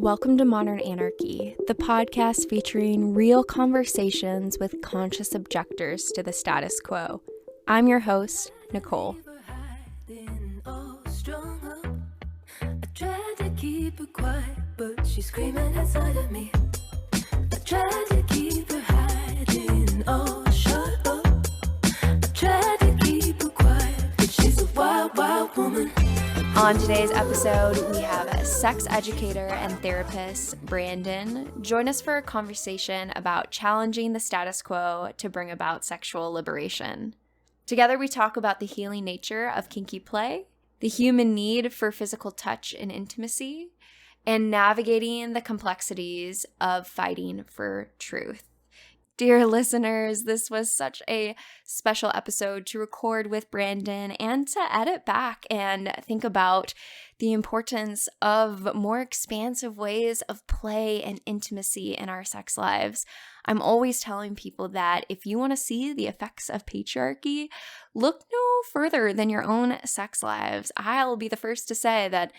Welcome to Modern Anarchy, the podcast featuring real conversations with conscious objectors to the status quo. I'm your host, Nicole. I tried to keep her quiet, but she's screaming inside of me. I tried to keep her hiding, oh, shut up. I tried to keep her quiet, but she's a wild, wild woman. On today's episode, we have a sex educator and therapist, Brandon, join us for a conversation about challenging the status quo to bring about sexual liberation. Together, we talk about the healing nature of kinky play, the human need for physical touch and intimacy, and navigating the complexities of fighting for truth. Dear listeners, this was such a special episode to record with Brandon and to edit back and think about the importance of more expansive ways of play and intimacy in our sex lives. I'm always telling people that if you want to see the effects of patriarchy, look no further than your own sex lives. I'll be the first to say that,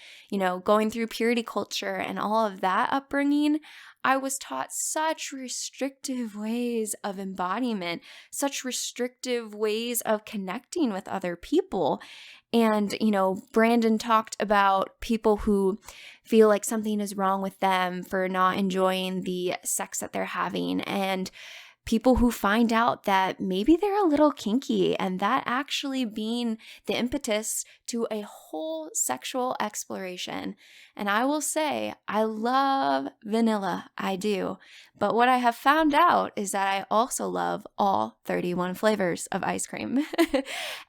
going through purity culture and all of that upbringing, I was taught such restrictive ways of embodiment, such restrictive ways of connecting with other people. And, Brandon talked about people who feel like something is wrong with them for not enjoying the sex that they're having, and people who find out that maybe they're a little kinky, and that actually being the impetus to a whole sexual exploration. And I will say, I love vanilla, I do. But what I have found out is that I also love all 31 flavors of ice cream.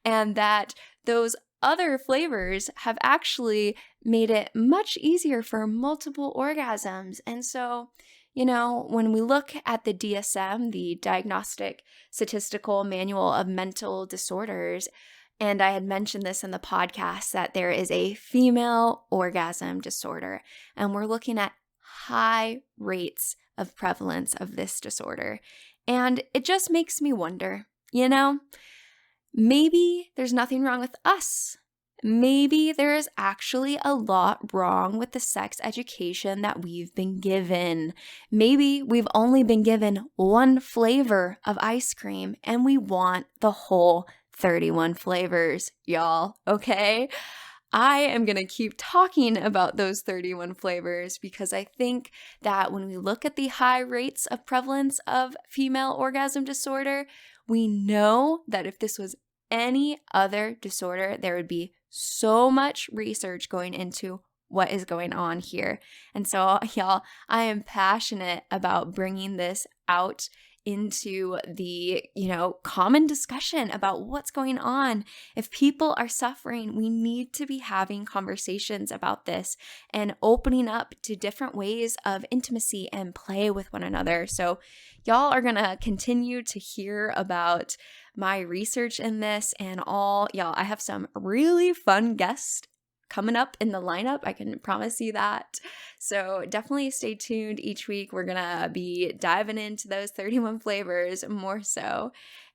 And that those other flavors have actually made it much easier for multiple orgasms. And so, when we look at the DSM, the Diagnostic Statistical Manual of Mental Disorders, and I had mentioned this in the podcast, that there is a female orgasm disorder, and we're looking at high rates of prevalence of this disorder. And it just makes me wonder, maybe there's nothing wrong with us. Maybe there is actually a lot wrong with the sex education that we've been given. Maybe we've only been given one flavor of ice cream and we want the whole 31 flavors, y'all, okay? I am going to keep talking about those 31 flavors because I think that when we look at the high rates of prevalence of female orgasm disorder, we know that if this was any other disorder, there would be so much research going into what is going on here. And so, y'all, I am passionate about bringing this out into the, common discussion about what's going on. If people are suffering, we need to be having conversations about this and opening up to different ways of intimacy and play with one another. So y'all are going to continue to hear about my research in this and all. Y'all, I have some really fun guests coming up in the lineup. I can promise you that. So definitely stay tuned each week. We're going to be diving into those 31 flavors more so.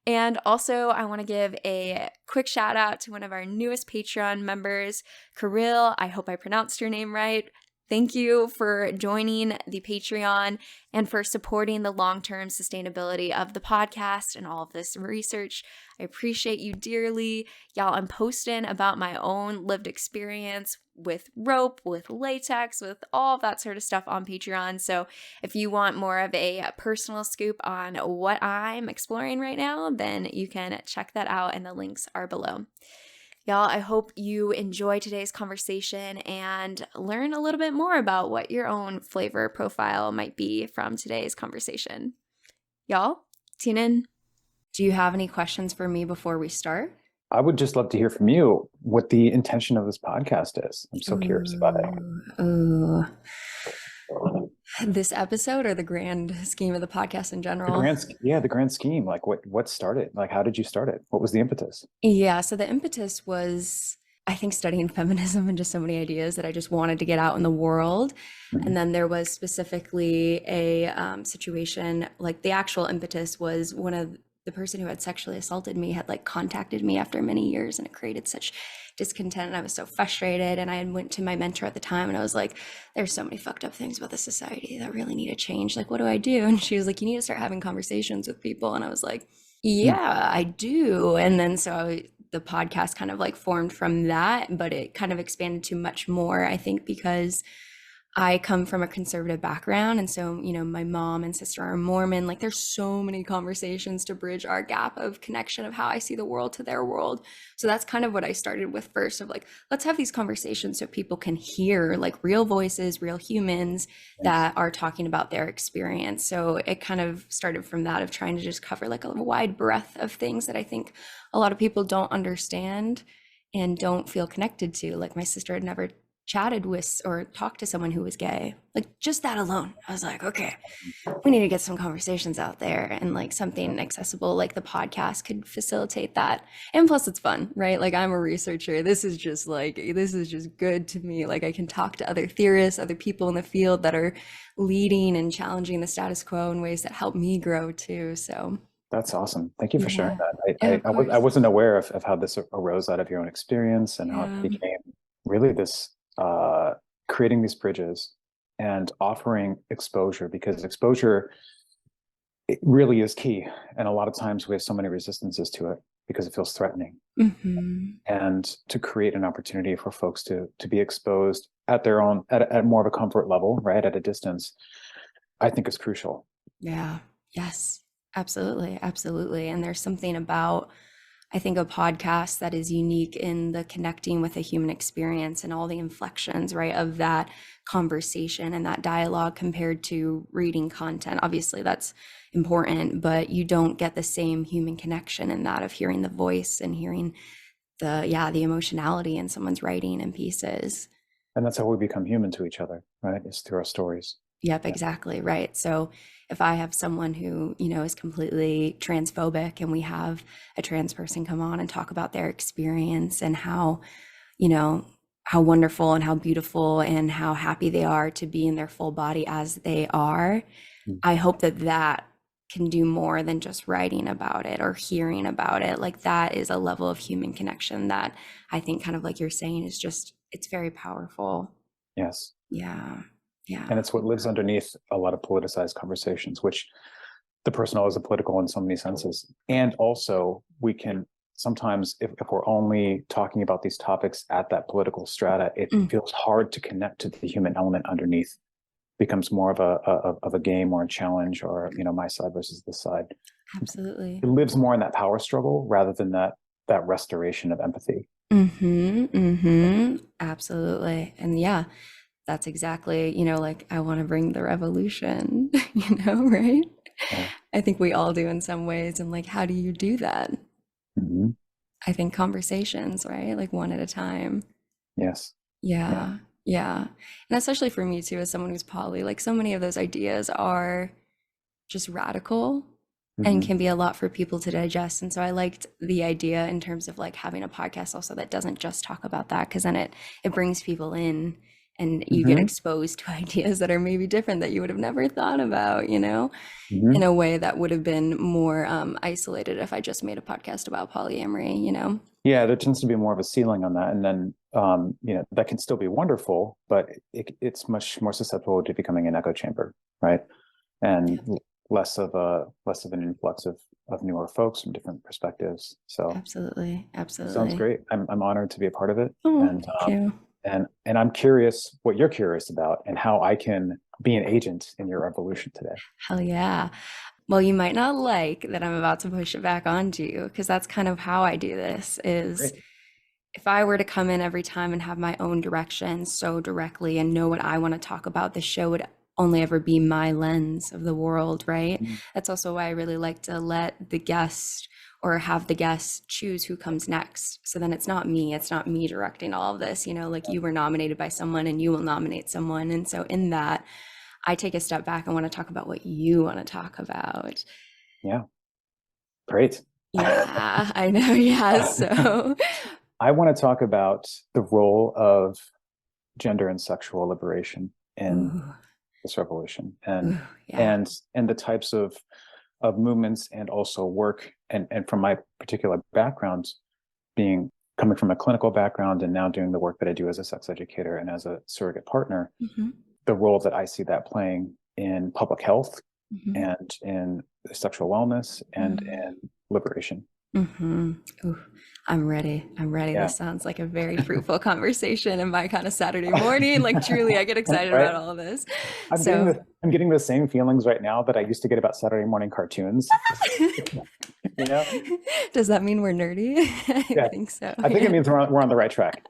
And also, I want to give a quick shout out to one of our newest Patreon members, Kirill. I hope I pronounced your name right. Thank you for joining the Patreon and for supporting the long-term sustainability of the podcast and all of this research. I appreciate you dearly. Y'all, I'm posting about my own lived experience with rope, with latex, with all of that sort of stuff on Patreon. So if you want more of a personal scoop on what I'm exploring right now, then you can check that out and the links are below. Y'all, I hope you enjoy today's conversation and learn a little bit more about what your own flavor profile might be from today's conversation. Y'all, tune in. Do you have any questions for me before we start? I would just love to hear from you what the intention of this podcast is. I'm so curious about it. This episode or the grand scheme of the podcast in general? The grand scheme. Like what started? Like, how did you start it? What was the impetus? Yeah, so the impetus was, I think, studying feminism and just so many ideas that I just wanted to get out in the world. Mm-hmm. And then there was specifically a situation, like the actual impetus was the person who had sexually assaulted me had contacted me after many years, and it created such discontent and I was so frustrated. And I went to my mentor at the time and I was like, there's so many fucked up things about the society that really need to change. Like, what do I do? And she was like, you need to start having conversations with people. And I was like, yeah, I do. And then the podcast kind of like formed from that, but it kind of expanded to much more, I think, because I come from a conservative background. And so, my mom and sister are Mormon. Like, there's so many conversations to bridge our gap of connection of how I see the world to their world. So that's kind of what I started with first, of like, let's have these conversations so people can hear like real voices, real humans that are talking about their experience. So it kind of started from that, of trying to just cover like a wide breadth of things that I think a lot of people don't understand and don't feel connected to. Like, my sister had never chatted with or talked to someone who was gay. Like, just that alone, I was like, okay, we need to get some conversations out there, and like something accessible like the podcast could facilitate that. And plus it's fun, right? Like, I'm a researcher. This is just good to me. Like, I can talk to other theorists, other people in the field that are leading and challenging the status quo in ways that help me grow too. So That's awesome. Thank you for sharing that. Yeah, of course. I wasn't aware of how this arose out of your own experience and how Yeah. it became really this creating these bridges and offering exposure, because exposure, it really is key. And a lot of times we have so many resistances to it because it feels threatening. And to create an opportunity for folks to be exposed at their own, at more of a comfort level, right, at a distance, I think is crucial. Yeah. Yes. Absolutely. Absolutely. And there's something about, I think, a podcast that is unique in the connecting with a human experience and all the inflections, right, of that conversation and that dialogue compared to reading content. Obviously, that's important, but you don't get the same human connection in that, of hearing the voice and hearing the emotionality in someone's writing and pieces. And that's how we become human to each other, right? Is through our stories. Yep, exactly. Right. So if I have someone who, is completely transphobic, and we have a trans person come on and talk about their experience and how, how wonderful and how beautiful and how happy they are to be in their full body as they are, I hope that can do more than just writing about it or hearing about it. Like, that is a level of human connection that I think, kind of like you're saying, is just, it's very powerful. Yes. Yeah. Yeah. And it's what lives underneath a lot of politicized conversations, which the personal is political in so many senses. And also, we can sometimes, if we're only talking about these topics at that political strata, it feels hard to connect to the human element underneath. It becomes more of a game or a challenge, or my side versus this side. Absolutely. It lives more in that power struggle rather than that restoration of empathy. Absolutely. And yeah, that's exactly, like, I want to bring the revolution, right? Yeah. I think we all do in some ways. And like, how do you do that? I think conversations, right? Like, one at a time. Yes. Yeah. And especially for me too, as someone who's poly, like, so many of those ideas are just radical and can be a lot for people to digest. And so I liked the idea in terms of like having a podcast also that doesn't just talk about that, because then it brings people in and you get exposed to ideas that are maybe different, that you would have never thought about, in a way that would have been more isolated if I just made a podcast about polyamory. Yeah, there tends to be more of a ceiling on that. And then, that can still be wonderful, but it's much more susceptible to becoming an echo chamber, right? And less of an influx of newer folks from different perspectives. So Absolutely. sounds great. I'm honored to be a part of it. Oh, And thank you. and I'm curious what you're curious about and how I can be an agent in your evolution today. Hell yeah. Well, you might not like that I'm about to push it back onto you, because that's kind of how I do this is Great. if I were to come in every time and have my own direction so directly and know what I want to talk about, the show would only ever be my lens of the world, right? That's also why I really like to let the guest or have the guest choose who comes next. So then it's not me directing all of this, like, you were nominated by someone and you will nominate someone. And so in that, I take a step back and want to talk about what you want to talk about. Yeah. Great. Yeah, I know. Yeah. So I want to talk about the role of gender and sexual liberation in this revolution, and the types of movements and also work, and from my particular background, being coming from a clinical background and now doing the work that I do as a sex educator and as a surrogate partner, the role that I see that playing in public health and in sexual wellness and in liberation. Ooh, I'm ready. Yeah. This sounds like a very fruitful conversation in my kind of Saturday morning. Like truly, I get excited Right? about all of this. I'm getting the same feelings right now that I used to get about Saturday morning cartoons. You know? Does that mean we're nerdy? I think so. I think it means we're on the right track.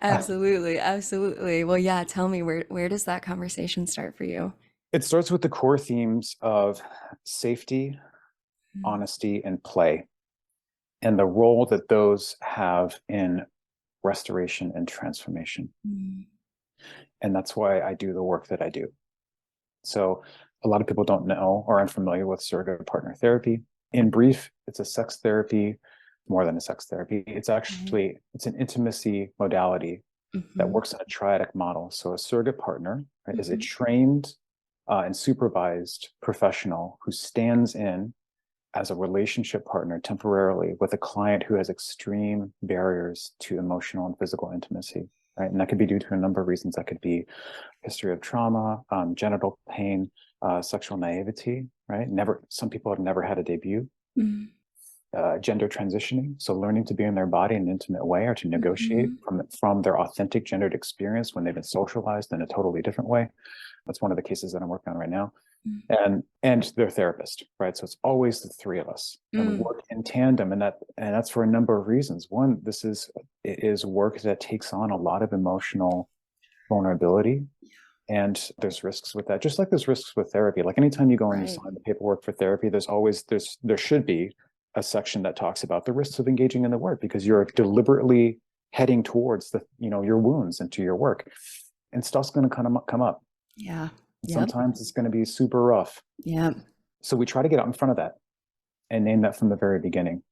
Absolutely, absolutely. Well, yeah, tell me, where does that conversation start for you? It starts with the core themes of safety, honesty, and play, and the role that those have in restoration and transformation. And that's why I do the work that I do. So a lot of people don't know or aren't familiar with surrogate partner therapy. In brief, it's a sex therapy, more than a sex therapy. It's actually, it's an intimacy modality that works in a triadic model. So a surrogate partner, right, is a trained and supervised professional who stands in as a relationship partner temporarily with a client who has extreme barriers to emotional and physical intimacy, right? And that could be due to a number of reasons. That could be history of trauma, genital pain, sexual naivety, right? Some people have never had a debut. Gender transitioning, so learning to be in their body in an intimate way or to negotiate from their authentic gendered experience when they've been socialized in a totally different way. That's one of the cases that I'm working on right now. And their therapist, right? So it's always the three of us, and we work in tandem, and that's for a number of reasons. One, it is work that takes on a lot of emotional vulnerability, and there's risks with that. Just like there's risks with therapy. Like anytime you go and you sign the paperwork for therapy, there should be a section that talks about the risks of engaging in the work, because you're deliberately heading towards your wounds into your work, and stuff's going to kind of come up. Yeah. Sometimes it's going to be super rough. Yeah. So we try to get out in front of that and name that from the very beginning.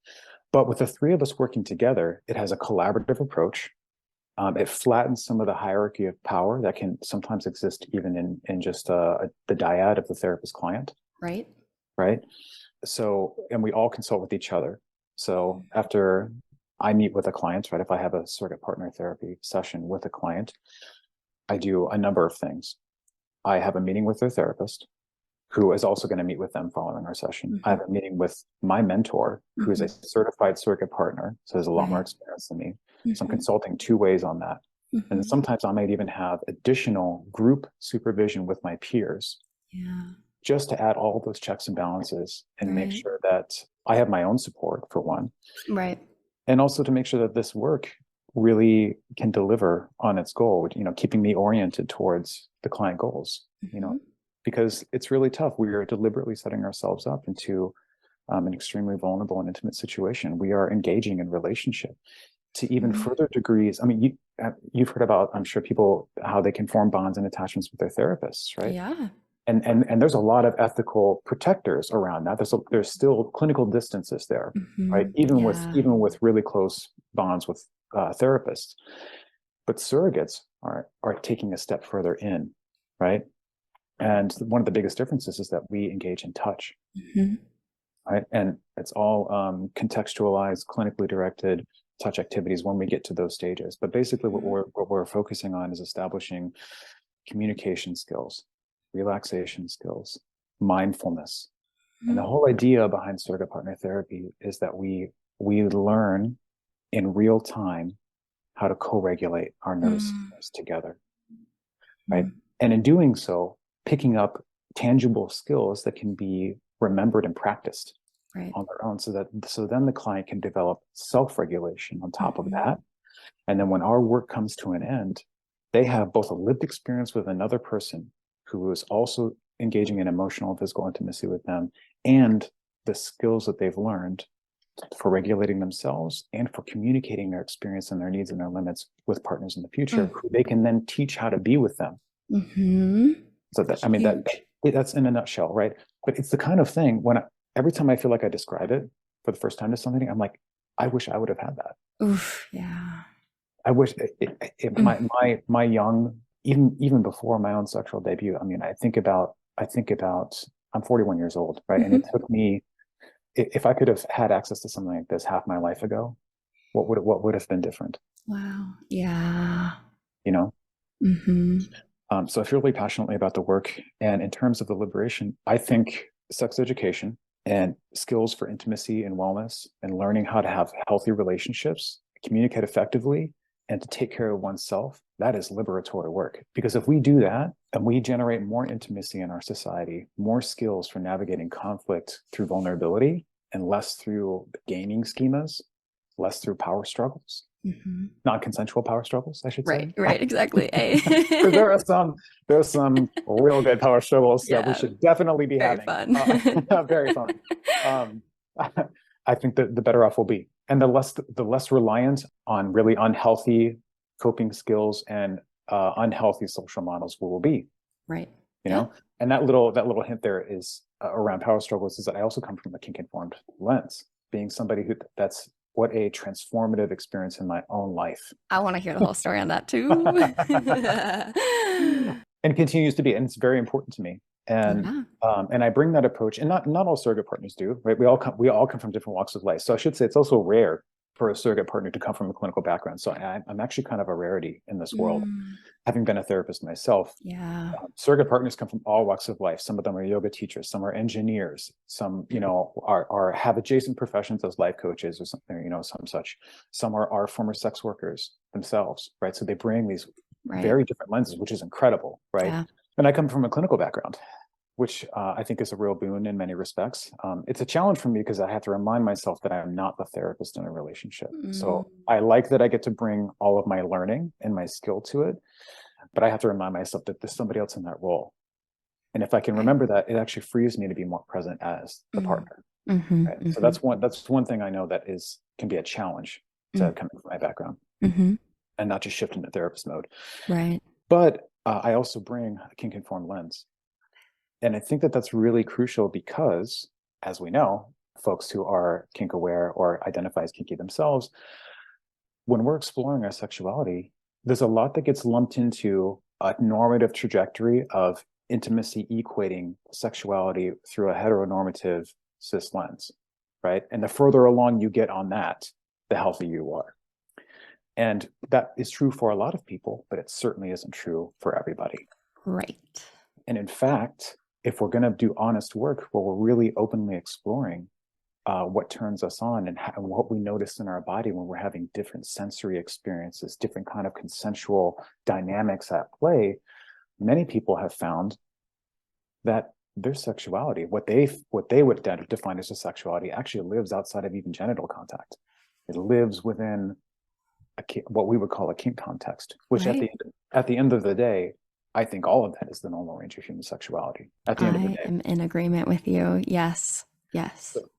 But with the three of us working together, it has a collaborative approach. It flattens some of the hierarchy of power that can sometimes exist even in just the dyad of the therapist client. Right. So, and we all consult with each other. So after I meet with a client, right, if I have a surrogate partner therapy session with a client, I do a number of things. I have a meeting with their therapist, who is also going to meet with them following our session. I have a meeting with my mentor, who is a certified surrogate partner, so has a lot more experience than me. So I'm consulting 2 ways on that. And sometimes I might even have additional group supervision with my peers, just to add all of those checks and balances and make sure that I have my own support, for one. Right. And also to make sure that this work really can deliver on its goal, keeping me oriented towards the client goals, because it's really tough. We are deliberately setting ourselves up into an extremely vulnerable and intimate situation. We are engaging in relationship to even further degrees. I mean, you've heard about, I'm sure, people, how they can form bonds and attachments with their therapists, right? Yeah. And there's a lot of ethical protectors around that. There's still clinical distances there, right? Even with really close bonds with therapists, but surrogates are taking a step further in, right? And one of the biggest differences is that we engage in touch, right? And it's all contextualized, clinically directed touch activities when we get to those stages. But basically, what we're focusing on is establishing communication skills, relaxation skills, mindfulness. And the whole idea behind surrogate partner therapy is that we learn in real time how to co-regulate our nervous systems together, right? And in doing so, picking up tangible skills that can be remembered and practiced on their own, so then the client can develop self-regulation on top of that. And then when our work comes to an end, they have both a lived experience with another person who is also engaging in emotional and physical intimacy with them, and the skills that they've learned for regulating themselves and for communicating their experience and their needs and their limits with partners in the future, who they can then teach how to be with them. So that's in a nutshell, right? But it's the kind of thing every time I feel like I describe it for the first time to somebody, I'm like, I wish I would have had that. Oof, yeah. I wish my young, even before my own sexual debut. I mean, I think about I'm 41 years old, right? And it took me, if I could have had access to something like this half my life ago, what would have been different? Wow. Yeah. You know? Mm-hmm. So I feel really passionately about the work. And in terms of the liberation, I think sex education and skills for intimacy and wellness and learning how to have healthy relationships, communicate effectively, and to take care of oneself, that is liberatory work. Because if we do that and we generate more intimacy in our society, more skills for navigating conflict through vulnerability and less through gaming schemas, less through power struggles, non-consensual power struggles, I should say. Right, exactly. Because there are some real good power struggles that we should definitely be very having. fun. Very fun. I think that the better off we'll be, and the less reliant on really unhealthy coping skills and unhealthy social models we will be. Right. You know, and that little hint there is around power struggles is that I also come from a kink informed lens, being somebody that's what a transformative experience in my own life. I want to hear the whole story on that too. And continues to be, and it's very important to me. And and I bring that approach, and not all surrogate partners do, right? We all come from different walks of life. So I should say it's also rare for a surrogate partner to come from a clinical background. So I'm actually kind of a rarity in this world, having been a therapist myself. Yeah. Surrogate partners come from all walks of life. Some of them are yoga teachers, some are engineers, some, you know, are have adjacent professions as life coaches or something, you know, some such. Some are former sex workers themselves, right? So they bring these very different lenses, which is incredible, right? Yeah. And I come from a clinical background, which I think is a real boon in many respects. It's a challenge for me because I have to remind myself that I'm not the therapist in a relationship. So I like that I get to bring all of my learning and my skill to it, but I have to remind myself that there's somebody else in that role. And if I can remember that, it actually frees me to be more present as the partner. Right? So that's one thing I know that can be a challenge to coming from my background and not just shift into therapist mode. Right. But I also bring a kink informed lens. And I think that that's really crucial because, as we know, folks who are kink aware or identify as kinky themselves, when we're exploring our sexuality, there's a lot that gets lumped into a normative trajectory of intimacy equating sexuality through a heteronormative cis lens, right? And the further along you get on that, the healthier you are. And that is true for a lot of people, but it certainly isn't true for everybody. Right. And in fact, if we're going to do honest work where we're really openly exploring what turns us on and what we notice in our body when we're having different sensory experiences, different kind of consensual dynamics at play, many people have found that their sexuality, what they would define as a sexuality, actually lives outside of even genital contact. It lives within what we would call a kink context, which at the end of the day, I think all of that is the normal range of human sexuality. At the end of the day, I am in agreement with you. Yes.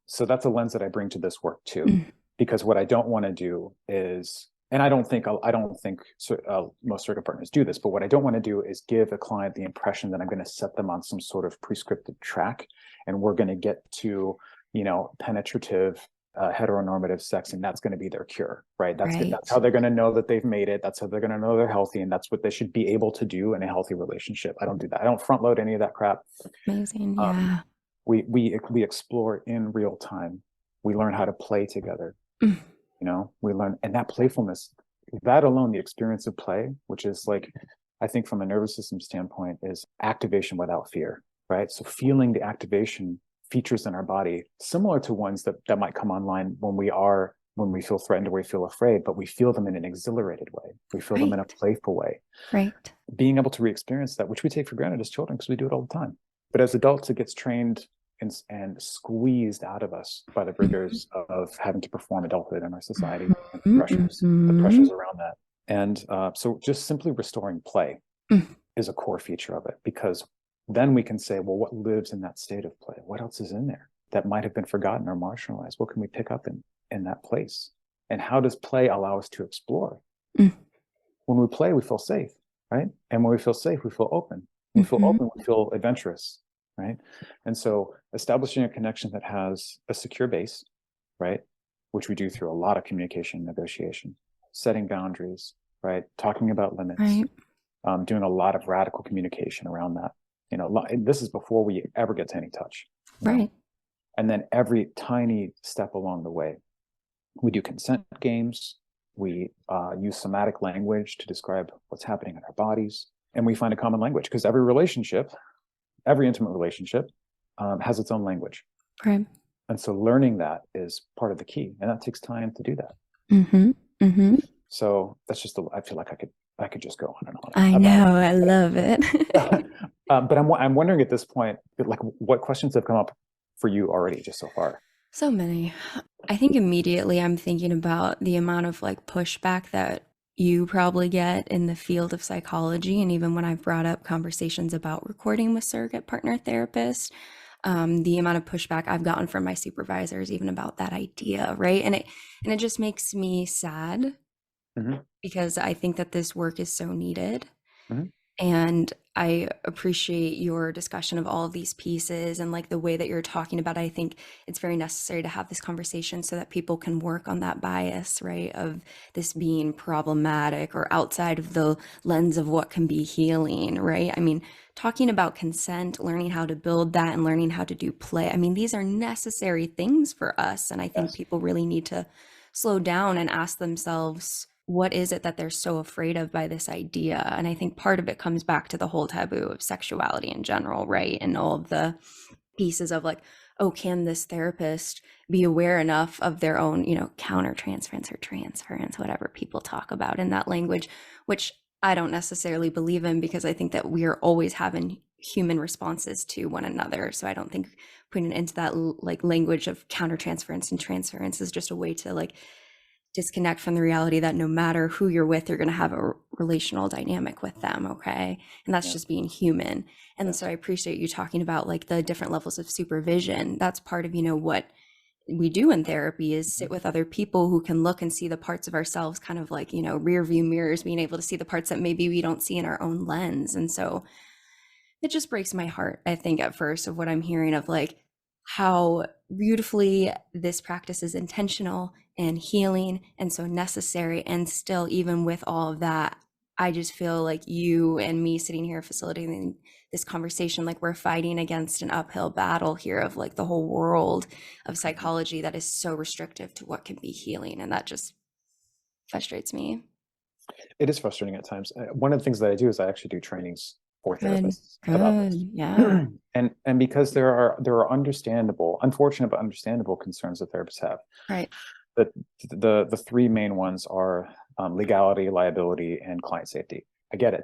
So that's a lens that I bring to this work too, because what I don't want to do is, and I don't think most surrogate partners do this, but what I don't want to do is give a client the impression that I'm going to set them on some sort of prescriptive track, and we're going to get to, you know, penetrative heteronormative sex, and that's going to be their cure, right? That's how they're going to know that they've made it. That's how they're going to know they're healthy, and that's what they should be able to do in a healthy relationship. I don't do that. I don't front load any of that crap. Amazing. Yeah. We explore in real time. We learn how to play together. You know, we learn, and that playfulness, that alone, the experience of play, which is like, I think from a nervous system standpoint, is activation without fear, right? So feeling the activation features in our body, similar to ones that might come online when we feel threatened or we feel afraid, but we feel them in an exhilarated way. We feel them in a playful way. Right. Being able to re-experience that, which we take for granted as children because we do it all the time. But as adults, it gets trained and squeezed out of us by the rigors of having to perform adulthood in our society and the pressures around that. And so just simply restoring play is a core feature of it, because then we can say, well, what lives in that state of play? What else is in there that might have been forgotten or marginalized? What can we pick up in that place? And how does play allow us to explore? When we play, we feel safe, right? And when we feel safe, we feel open. When we feel open, we feel adventurous, right? And so establishing a connection that has a secure base, right? Which we do through a lot of communication and negotiation, setting boundaries, right? Talking about limits, doing a lot of radical communication around that. You know, this is before we ever get to any touch. Right. And then every tiny step along the way, We do consent games. We use somatic language to describe what's happening in our bodies. And we find a common language, because every relationship, every intimate relationship has its own language. Right. And so learning that is part of the key, and that takes time to do that. Mm-hmm. Mm-hmm. So that's just, I feel like I could just go on and on. I know, I love it. But I'm wondering at this point, like, what questions have come up for you already just so far? So many. I think immediately I'm thinking about the amount of like pushback that you probably get in the field of psychology. And even when I've brought up conversations about recording with surrogate partner therapists, the amount of pushback I've gotten from my supervisors, even about that idea, right? And it just makes me sad because I think that this work is so needed. And I appreciate your discussion of all of these pieces and like the way that you're talking about it. I think it's very necessary to have this conversation so that people can work on that bias, right? Of this being problematic or outside of the lens of what can be healing, right? I mean, talking about consent, learning how to build that and learning how to do play. I mean, these are necessary things for us. And I think people really need to slow down and ask themselves, what is it that they're so afraid of by this idea? And I think part of it comes back to the whole taboo of sexuality in general, right? And all of the pieces of like, oh, can this therapist be aware enough of their own, countertransference or transference, whatever people talk about in that language, which I don't necessarily believe in, because I think that we are always having human responses to one another. So I don't think putting it into that like language of countertransference and transference is just a way to like disconnect from the reality that no matter who you're with, you're going to have a relational dynamic with them. Okay. And that's just being human. And so I appreciate you talking about like the different levels of supervision. That's part of, what we do in therapy is sit with other people who can look and see the parts of ourselves, kind of like, rear view mirrors, being able to see the parts that maybe we don't see in our own lens. And so it just breaks my heart, I think, at first, of what I'm hearing of like how beautifully this practice is intentional and healing and so necessary. And still, even with all of that, I just feel like you and me sitting here facilitating this conversation, like we're fighting against an uphill battle here of like the whole world of psychology that is so restrictive to what can be healing. And that just frustrates me. It is frustrating at times. One of the things that I do is I actually do trainings for therapists Good. about this. Yeah. And because there are understandable, unfortunate but understandable concerns that therapists have. Right. But the three main ones are legality, liability, and client safety. I get it.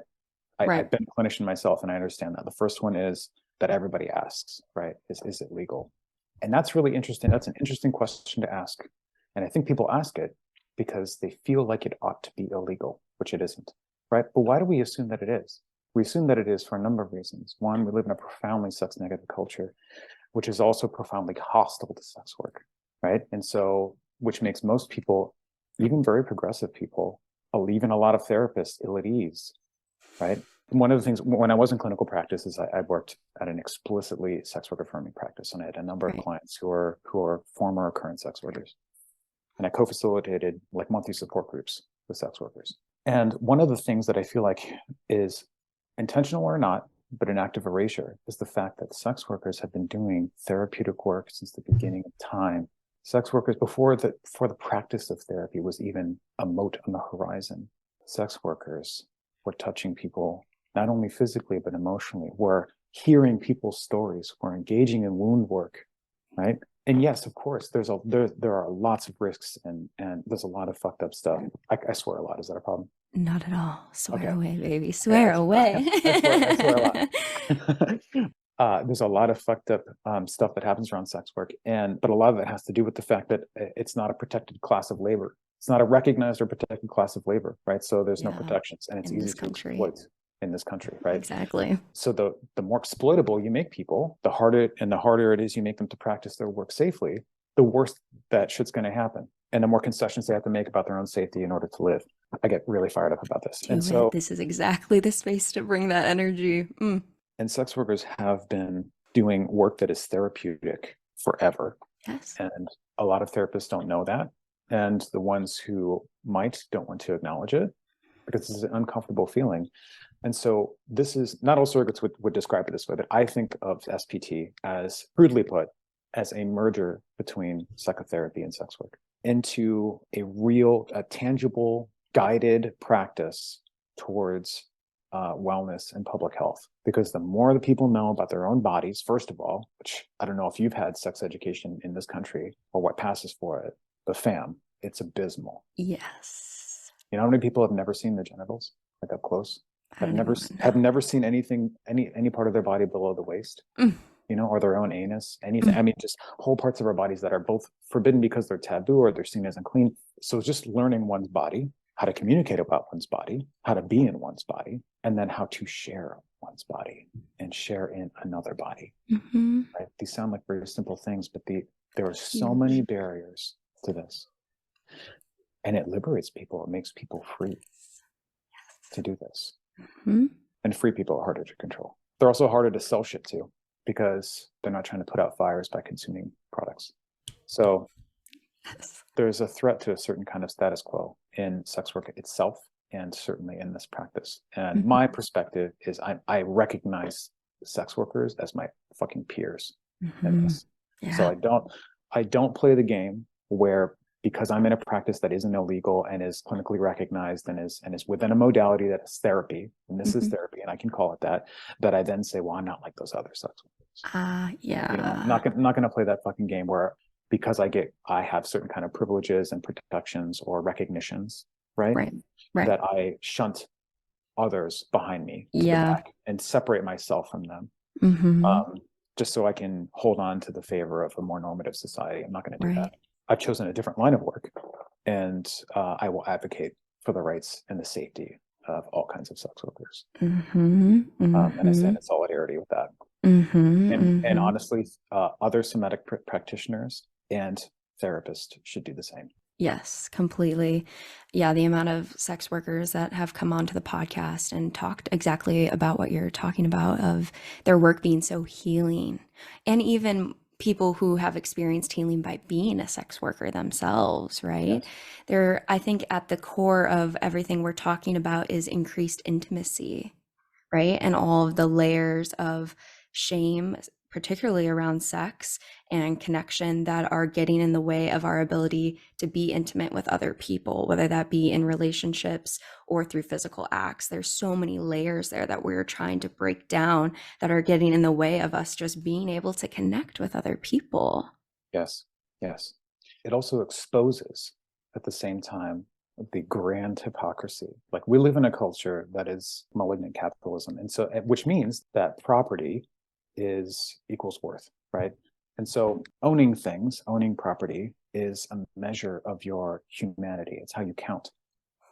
I've been a clinician myself, and I understand that. The first one is that everybody asks, right? Is it legal? And that's really interesting. That's an interesting question to ask. And I think people ask it because they feel like it ought to be illegal, which it isn't, right? But why do we assume that it is? We assume that it is for a number of reasons. One, we live in a profoundly sex negative culture, which is also profoundly hostile to sex work, right? And so, which makes most people, even very progressive people, even a lot of therapists, ill at ease, right? One of the things, when I was in clinical practice, is I worked at an explicitly sex work affirming practice, and I had a number of clients who are former or current sex workers. And I co-facilitated like monthly support groups with sex workers. And one of the things that I feel like is intentional or not, but an act of erasure, is the fact that sex workers have been doing therapeutic work since the beginning of time. Sex workers, before the practice of therapy was even a mote on the horizon, sex workers were touching people, not only physically, but emotionally, were hearing people's stories, were engaging in wound work, right? And yes, of course, there are lots of risks and there's a lot of fucked up stuff. I swear a lot. Is that a problem? Not at all. Swear away, baby. Swear away. I swear a lot. There's a lot of fucked up stuff that happens around sex work, but a lot of it has to do with the fact that it's not a protected class of labor. It's not a recognized or protected class of labor, right? So there's no protections, and it's easy to exploit in this country, right? Exactly. So the more exploitable you make people, the harder it is you make them to practice their work safely, the worse that shit's going to happen, and the more concessions they have to make about their own safety in order to live. I get really fired up about this. So this is exactly the space to bring that energy. And sex workers have been doing work that is therapeutic forever. Yes. And a lot of therapists don't know that. And the ones who might don't want to acknowledge it because it's an uncomfortable feeling. And so this is, not all surrogates would describe it this way, but I think of SPT as, crudely put, as a merger between psychotherapy and sex work. into a tangible, guided practice towards wellness and public health. Because the more the people know about their own bodies, first of all, which I don't know if you've had sex education in this country or what passes for it, but fam, it's abysmal. Yes. You know how many people have never seen their genitals, like up close? I don't even Have know. never seen anything, any part of their body below the waist, you know, or their own anus, anything. I mean, just whole parts of our bodies that are both forbidden because they're taboo or they're seen as unclean. So just learning one's body, how to communicate about one's body, how to be in one's body, and then how to share one's body and share in another body. Right? These sound like very simple things, but there are so many barriers to this. And it liberates people. It makes people free to do this. And free people are harder to control. They're also harder to sell shit to because they're not trying to put out fires by consuming products. So there's a threat to a certain kind of status quo in sex work itself, and certainly in this practice. And my perspective is I recognize sex workers as my fucking peers in this. So I don't play the game where, because I'm in a practice that isn't illegal and is clinically recognized and is within a modality that is therapy, and this is therapy, and I can call it that I then say, well, I'm not like those other sex workers. You know, I'm not going to play that fucking game where, because I have certain kind of privileges and protections or recognitions, right? That I shunt others behind me to the back and separate myself from them, just so I can hold on to the favor of a more normative society. I'm not going to do that. I've chosen a different line of work, and I will advocate for the rights and the safety of all kinds of sex workers. And I stand in solidarity with that. And honestly, other somatic practitioners and therapists should do the same. Yes, completely. Yeah, the amount of sex workers that have come onto the podcast and talked exactly about what you're talking about, of their work being so healing, and even people who have experienced healing by being a sex worker themselves, right? I think at the core of everything we're talking about is increased intimacy, right? And all of the layers of shame, particularly around sex and connection, that are getting in the way of our ability to be intimate with other people, whether that be in relationships or through physical acts. There's so many layers there that we're trying to break down that are getting in the way of us just being able to connect with other people. Yes. It also exposes, at the same time, the grand hypocrisy. Like, we live in a culture that is malignant capitalism, and so, which means that property equals worth, right? And so owning property is a measure of your humanity. It's how you count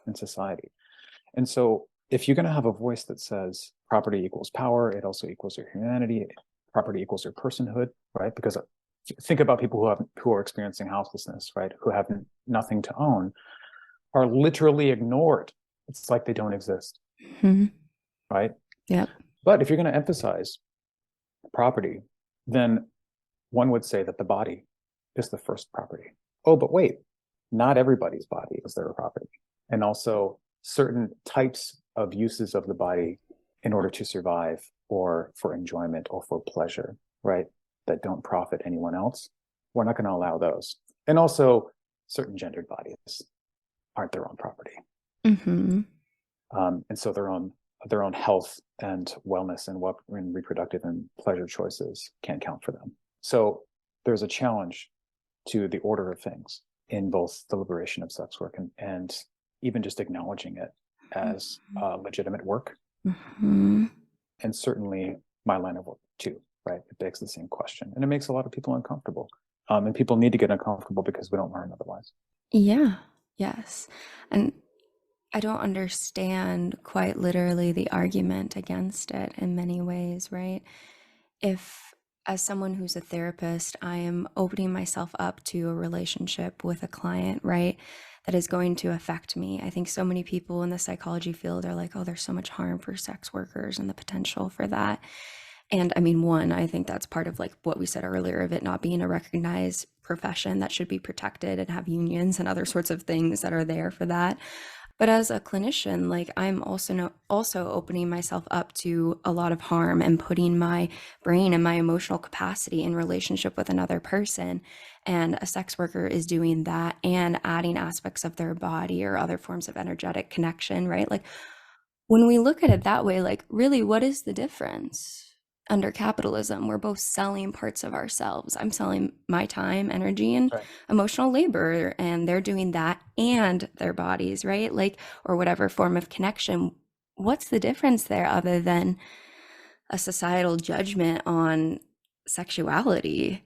in society. And so if you're going to have a voice that says property equals power, it also equals your humanity, property equals your personhood, right? Because think about people who are experiencing houselessness, right? Who have nothing to own, are literally ignored. It's like they don't exist, right? Yeah. But if you're going to emphasize property, then one would say that the body is the first property. Oh, but wait, not everybody's body is their property. And also certain types of uses of the body in order to survive, or for enjoyment, or for pleasure, right? That don't profit anyone else. We're not going to allow those. And also certain gendered bodies aren't their own property. And so their own health and wellness and reproductive and pleasure choices can't count for them. So there's a challenge to the order of things in both the liberation of sex work and even just acknowledging it as legitimate work. And certainly my line of work too, right? It begs the same question, and it makes a lot of people uncomfortable. And people need to get uncomfortable because we don't learn otherwise. Yeah. Yes. And I don't understand quite literally the argument against it in many ways, right? If, as someone who's a therapist, I am opening myself up to a relationship with a client, right, that is going to affect me. I think so many people in the psychology field are like, oh, there's so much harm for sex workers and the potential for that. And I mean, I think that's part of like what we said earlier of it not being a recognized profession that should be protected and have unions and other sorts of things that are there for that. But as a clinician, like I'm also opening myself up to a lot of harm and putting my brain and my emotional capacity in relationship with another person. And a sex worker is doing that and adding aspects of their body or other forms of energetic connection, right? Like when we look at it that way, like really, what is the difference? Under capitalism, we're both selling parts of ourselves. I'm selling my time, energy, and Right. emotional labor, and they're doing that and their bodies, right? Like, or whatever form of connection. What's the difference there other than a societal judgment on sexuality?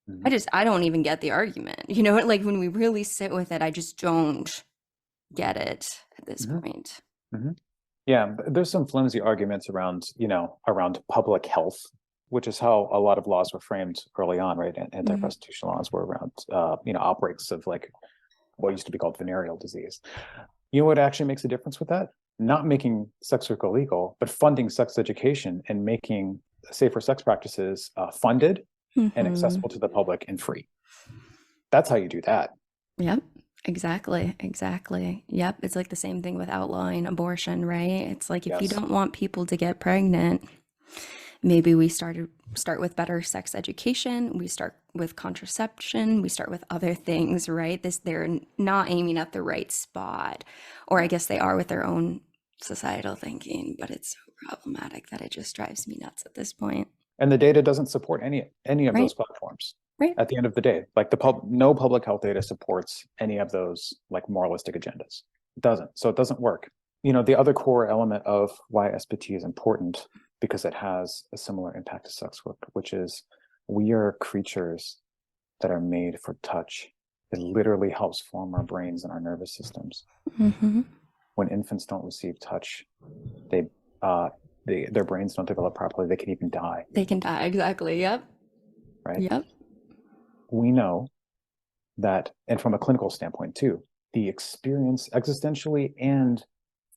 Mhm. I don't even get the argument. You know, like when we really sit with it, I just don't get it at this Mhm. point. Mhm. Yeah, there's some flimsy arguments around, around public health, which is how a lot of laws were framed early on, right? Mhm. Anti-prostitution laws were around, outbreaks of like what used to be called venereal disease. You know what actually makes a difference with that? Not making sex work illegal, but funding sex education and making safer sex practices funded and Mhm. accessible to the public and free. That's how you do that. Yep. Exactly. Exactly. Yep. It's like the same thing with outlawing abortion, right? It's like if you Yes. don't want people to get pregnant, maybe we start with better sex education, we start with contraception, we start with other things, right? They're not aiming at the right spot. Or I guess they are with their own societal thinking, but it's so problematic that it just drives me nuts at this point. And the data doesn't support any of Right? those platforms. Right. At the end of the day, like no public health data supports any of those like moralistic agendas. It doesn't. So it doesn't work. The other core element of why SPT is important, because it has a similar impact to sex work, which is we are creatures that are made for touch. It literally helps form our brains and our nervous systems. Mm-hmm. When infants don't receive touch, they uh their brains don't develop properly. They can even die, They can die. Exactly. Yep. right? Yep. We know that, and from a clinical standpoint too, the experience existentially and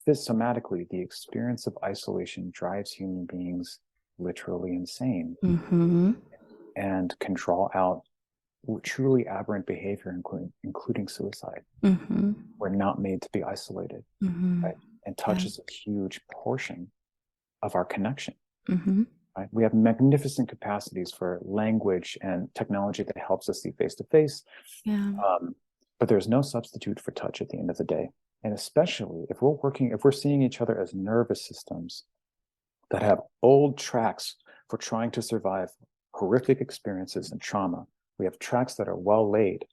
somatically, the experience of isolation drives human beings literally insane Mm-hmm. and can draw out truly aberrant behavior, including suicide. Mm-hmm. We're not made to be isolated, Mm-hmm. right? And touch Yeah. is a huge portion of our connection. Mm-hmm. Right? We have magnificent capacities for language and technology that helps us see face to face. Yeah. But there's no substitute for touch at the end of the day. And especially if we're seeing each other as nervous systems that have old tracks for trying to survive horrific experiences and trauma, we have tracks that are well laid,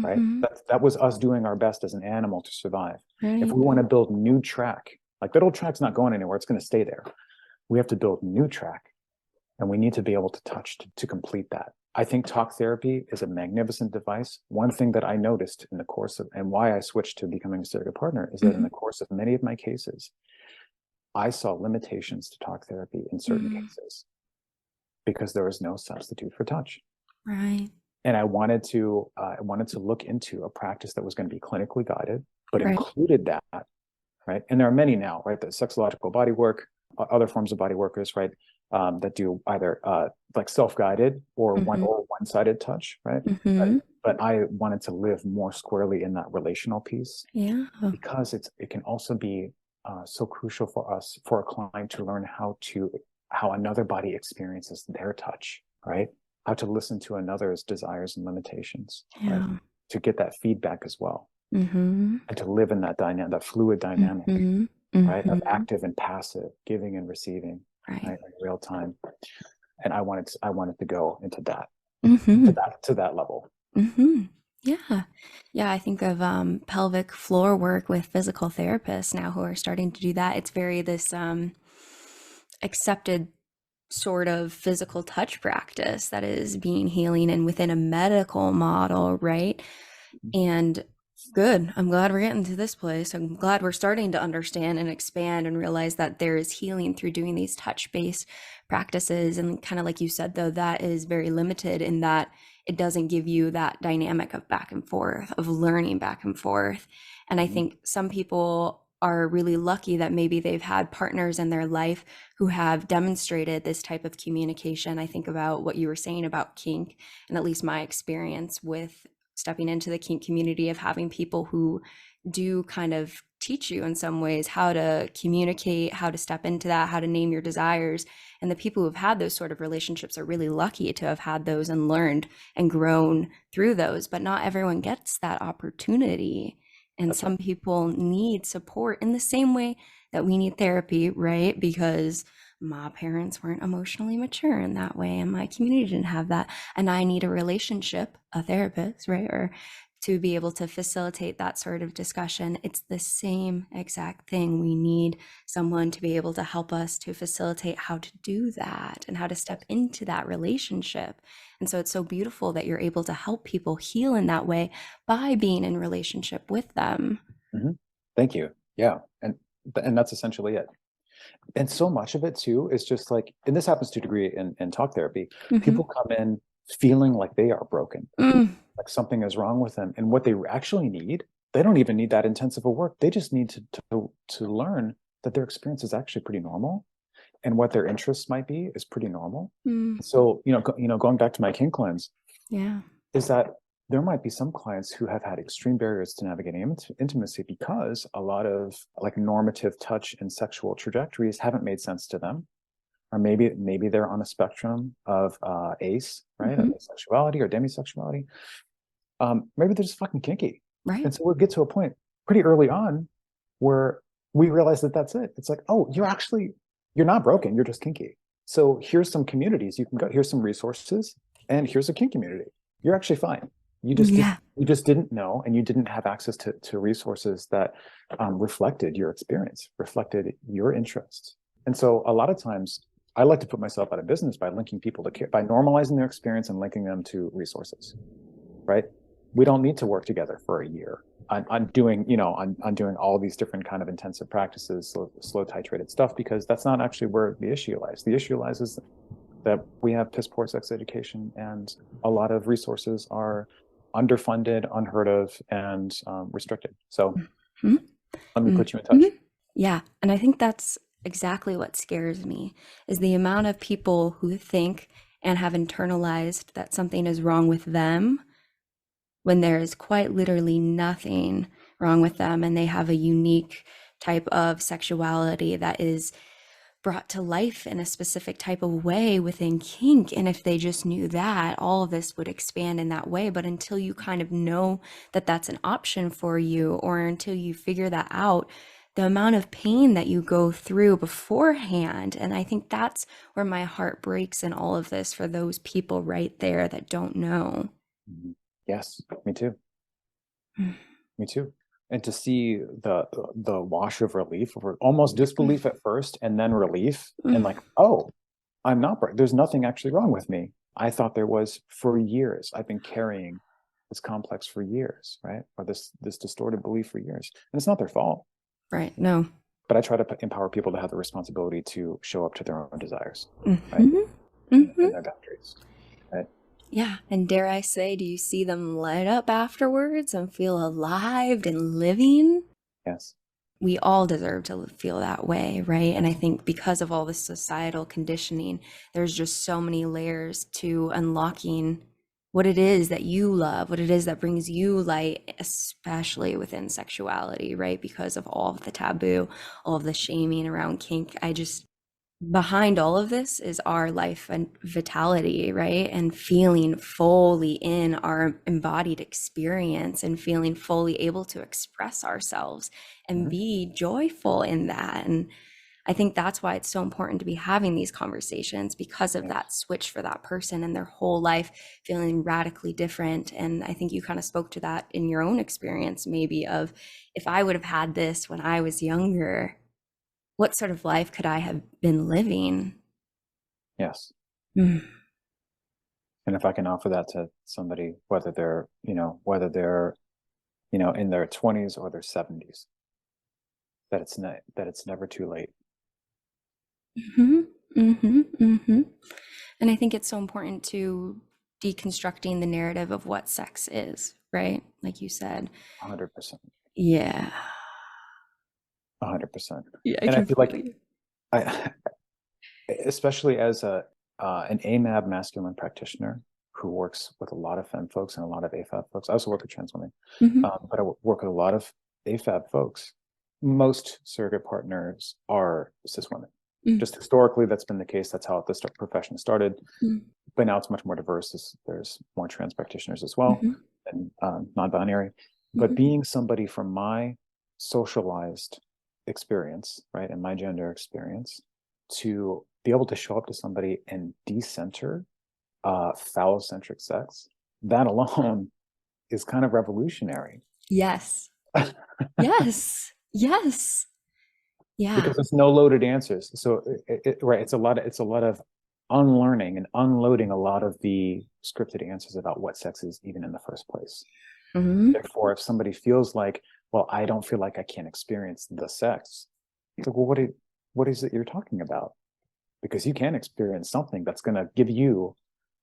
right? Mm-hmm. That was us doing our best as an animal to survive. If Right. we want to build new track, like that old track's not going anywhere, it's going to stay there. We have to build new track, and we need to be able to touch to complete that. I think talk therapy is a magnificent device. One thing that I noticed in the course of, and why I switched to becoming a surrogate partner, is that in Mm-hmm. the course of many of my cases, I saw limitations to talk therapy in certain Mm-hmm. cases because there was no substitute for touch. Right. And I wanted to look into a practice that was going to be clinically guided, but Right. included that, right? And there are many now, right? The sexological body work, other forms of body workers, right? That do either like self-guided or Mm-hmm. one-sided touch, right? Mm-hmm. But I wanted to live more squarely in that relational piece Yeah. because it can also be so crucial for a client to learn how another body experiences their touch, right? How to listen to another's desires and limitations, right? Yeah. To get that feedback as well, Mm-hmm. and to live in that fluid dynamic, Mm-hmm. right? Of Mm-hmm. active and passive, giving and receiving, Right. right? In real time. And I wanted to go into that, Mm-hmm. to that level. Mm-hmm. Yeah. Yeah, I think of pelvic floor work with physical therapists now who are starting to do that. It's very this accepted sort of physical touch practice that is being healing and within a medical model, right? And good. I'm glad we're getting to this place. I'm glad we're starting to understand and expand and realize that there is healing through doing these touch-based practices. And kind of like you said, though, that is very limited in that it doesn't give you that dynamic of back and forth, of learning back and forth. And I think some people are really lucky that maybe they've had partners in their life who have demonstrated this type of communication. I think about what you were saying about kink, and at least my experience with stepping into the kink community of having people who do kind of teach you in some ways how to communicate, how to step into that, how to name your desires. And the people who've had those sort of relationships are really lucky to have had those and learned and grown through those. But not everyone gets that opportunity. And That's right. some people need support in the same way that we need therapy, right? Because my parents weren't emotionally mature in that way, and my community didn't have that. And I need a relationship, a therapist, right? Or to be able to facilitate that sort of discussion. It's the same exact thing. We need someone to be able to help us to facilitate how to do that and how to step into that relationship. And so it's so beautiful that you're able to help people heal in that way by being in relationship with them. Mm-hmm. Thank you. Yeah. And that's essentially it. And so much of it too is just like, and this happens to a degree in talk therapy, people come in feeling like they are broken, like something is wrong with them. And what they actually need, they don't even need that intensive of work. They just need to learn that their experience is actually pretty normal, and what their interests might be is pretty normal. So, going back to my kink lens, Yeah. is that there might be some clients who have had extreme barriers to navigating intimacy because a lot of like normative touch and sexual trajectories haven't made sense to them. Or maybe they're on a spectrum of ace, right? Of asexuality or demisexuality. Maybe they're just fucking kinky. Right. And so we'll get to a point pretty early on where we realize that that's it. It's like, oh, you're not broken. You're just kinky. So here's some communities you can go. Here's some resources, and here's a kink community. You're actually fine. You just didn't know, and you didn't have access to resources that reflected your experience, reflected your interests. And so a lot of times I like to put myself out of business by linking people to care, by normalizing their experience and linking them to resources, right? We don't need to work together for a year on doing all these different kind of intensive practices, slow titrated stuff, because that's not actually where the issue lies. The issue lies is that we have piss poor sex education, and a lot of resources are underfunded, unheard of, and restricted. So let me put you in touch. Yeah. And I think that's exactly what scares me, is the amount of people who think and have internalized that something is wrong with them when there is quite literally nothing wrong with them, and they have a unique type of sexuality that is brought to life in a specific type of way within kink. And if they just knew that, all of this would expand in that way. But until you kind of know that that's an option for you, or until you figure that out, the amount of pain that you go through beforehand. And I think that's where my heart breaks in all of this, for those people right there that don't know. Yes, me too. Me too. And to see the wash of relief, or almost disbelief at first, and then relief, and like, oh, I'm not broken. There's nothing actually wrong with me. I thought there was for years. I've been carrying this complex for years, right? Or this distorted belief for years, and it's not their fault. Right. No. But I try to empower people to have the responsibility to show up to their own desires, right? And their boundaries, right? Yeah. And dare I say, do you see them light up afterwards and feel alive and living? Yes. We all deserve to feel that way, right? And I think because of all the societal conditioning, there's just so many layers to unlocking what it is that you love, what it is that brings you light, especially within sexuality, right? Because of all of the taboo, all of the shaming around kink. Behind all of this is our life and vitality, right? And feeling fully in our embodied experience, and feeling fully able to express ourselves and be joyful in that. And I think that's why it's so important to be having these conversations, because of that switch for that person and their whole life feeling radically different. And I think you kind of spoke to that in your own experience, maybe, of, if I would have had this when I was younger, what sort of life could I have been living? Yes. And if I can offer that to somebody, whether they're in their 20s or their 70s, that it's never too late. And I think it's so important to deconstructing the narrative of what sex is, right? Like you said. 100%. Yeah. 100%. Yeah, And I feel like especially as an AMAB masculine practitioner who works with a lot of femme folks and a lot of AFAB folks. I also work with trans women, but I work with a lot of AFAB folks. most surrogate partners are cis women. Mm. Just historically, that's been the case. That's how the profession started. Mm. But now it's much more diverse. There's more trans practitioners as well, and non-binary. But being somebody from my socialized experience, right, and my gender experience, to be able to show up to somebody and decenter phallocentric sex, that alone is kind of revolutionary. Yes. Yes. Yes. Yeah. Because it's no loaded answers. So right, it's a lot of unlearning and unloading a lot of the scripted answers about what sex is even in the first place. Therefore, if somebody feels like, well, I don't feel like I can experience the sex, it's like, well, what is it you're talking about? Because you can experience something that's going to give you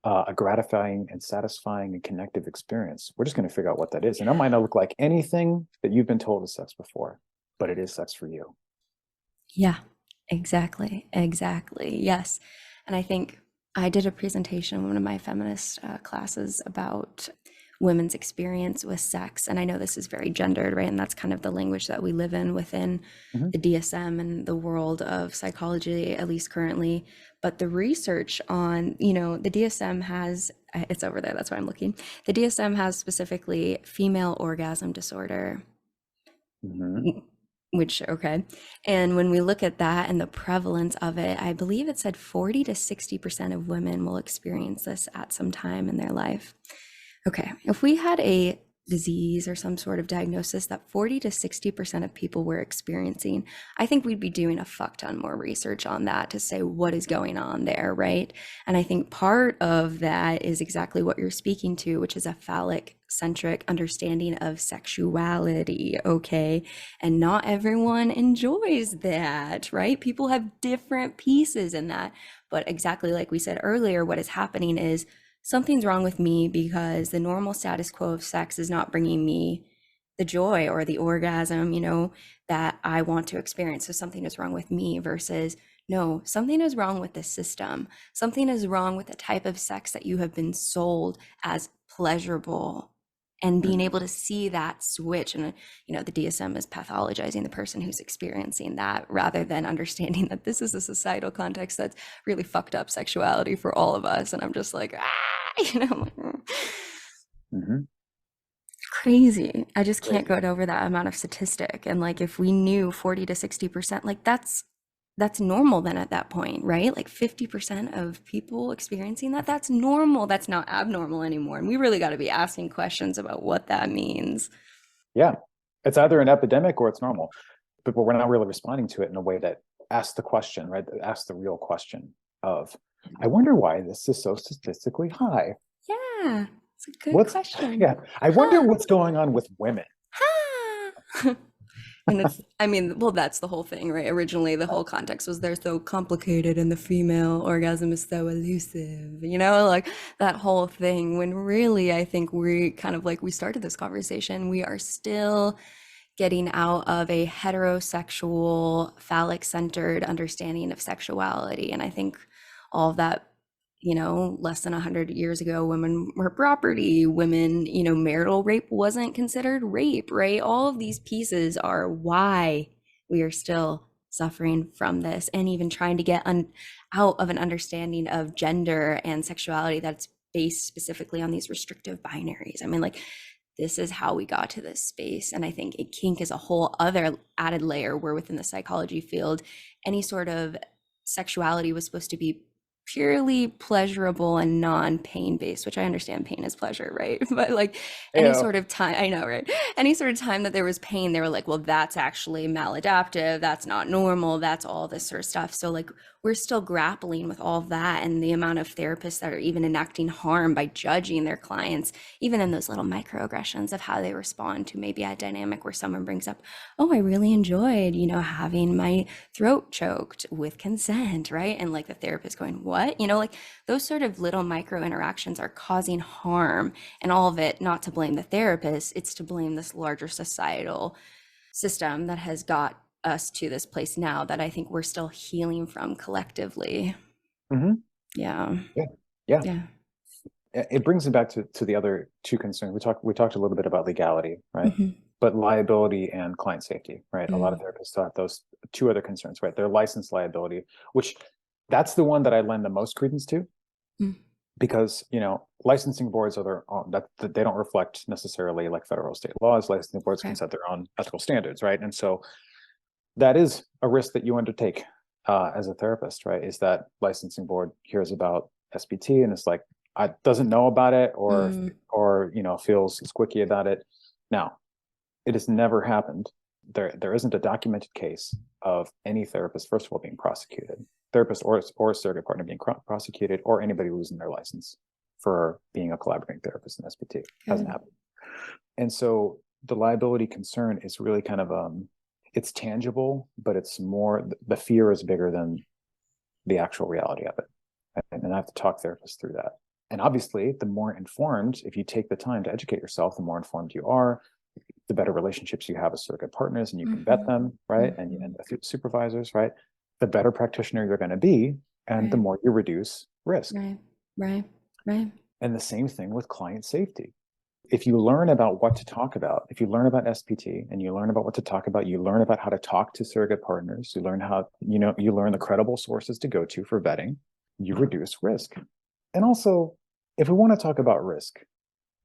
a gratifying and satisfying and connective experience. We're just going to figure out what that is. And that might not look like anything that you've been told is sex before, but it is sex for you. Yeah, exactly. Exactly. Yes. And I think I did a presentation in one of my feminist classes about women's experience with sex. And I know this is very gendered, right? And that's kind of the language that we live in within the DSM and the world of psychology, at least currently. But the research on, the DSM has, it's over there, that's why I'm looking. The DSM has specifically female orgasm disorder. Which, okay. And when we look at that and the prevalence of it, I believe it said 40 to 60% of women will experience this at some time in their life. Okay, if we had a disease or some sort of diagnosis that 40 to 60% of people were experiencing, I think we'd be doing a fuck ton more research on that to say what is going on there, right? And I think part of that is exactly what you're speaking to, which is a phallic centric understanding of sexuality, okay? And not everyone enjoys that, right? People have different pieces in that. But exactly like we said earlier, what is happening is something's wrong with me because the normal status quo of sex is not bringing me the joy or the orgasm, that I want to experience. So something is wrong with me versus, no, something is wrong with the system. Something is wrong with the type of sex that you have been sold as pleasurable, and being able to see that switch. And, the DSM is pathologizing the person who's experiencing that rather than understanding that this is a societal context that's really fucked up sexuality for all of us. And I'm just like, crazy. I just can't go over that amount of statistic. And like, if we knew 40 to 60%, like that's normal then at that point, right? Like 50% of people experiencing that's normal. That's not abnormal anymore. And we really got to be asking questions about what that means. Yeah, it's either an epidemic or it's normal, but we're not really responding to it in a way that asks the question, right? Asks the real question of, I wonder why this is so statistically high. Yeah, it's a good question. Yeah, I wonder what's going on with women. And that's the whole thing, right? Originally, the whole context was they're so complicated and the female orgasm is so elusive, like that whole thing. When really, I think we kind of like we started this conversation, we are still getting out of a heterosexual, phallic-centered understanding of sexuality. And I think all of that, less than 100 years ago, women were property, women, marital rape wasn't considered rape, right? All of these pieces are why we are still suffering from this and even trying to get out of an understanding of gender and sexuality that's based specifically on these restrictive binaries. I mean, like, this is how we got to this space. And I think kink is a whole other added layer where within the psychology field, any sort of sexuality was supposed to be purely pleasurable and non-pain based, which I understand pain is pleasure, right? But like any sort of time, I know, right? Any sort of time that there was pain, they were like, well, that's actually maladaptive. That's not normal. That's all this sort of stuff. So like, we're still grappling with all of that, and the amount of therapists that are even enacting harm by judging their clients, even in those little microaggressions of how they respond to maybe a dynamic where someone brings up, oh, I really enjoyed, having my throat choked with consent, right? And like the therapist going, what? Like those sort of little micro interactions are causing harm, and all of it, not to blame the therapist, it's to blame this larger societal system that has got us to this place now that I think we're still healing from collectively. Yeah. It brings me back to the other two concerns. We talked a little bit about legality, right? but liability and client safety, right? A lot of Mm. therapists still have those two other concerns, right? Their license liability, which that's the one that I lend the most credence to, Mm. because licensing boards are their own, that they don't reflect necessarily like federal state laws. Licensing boards can Okay. set their own ethical standards, right? And so that is a risk that you undertake as a therapist, right? Is that licensing board hears about SPT and it's like, I doesn't know about it, or Mm. feels squicky about it. Now, it has never happened. There isn't a documented case of any therapist, first of all, being prosecuted, therapist or surrogate partner being prosecuted, or anybody losing their license for being a collaborating therapist in SPT. Hasn't happened. And so the liability concern is really kind of it's tangible, but it's more, the fear is bigger than the actual reality of it. And I have to talk therapists through that. And obviously, the more informed, if you take the time to educate yourself, the more informed you are, the better relationships you have with surrogate partners, and you can vet them, right? And supervisors, right? The better practitioner you're going to be, and the more you reduce risk. Right. And the same thing with client safety. If you learn about what to talk about, if you learn about SPT and you learn about what to talk about, you learn about how to talk to surrogate partners, you learn how, you learn the credible sources to go to for vetting, you reduce risk. And also, if we want to talk about risk,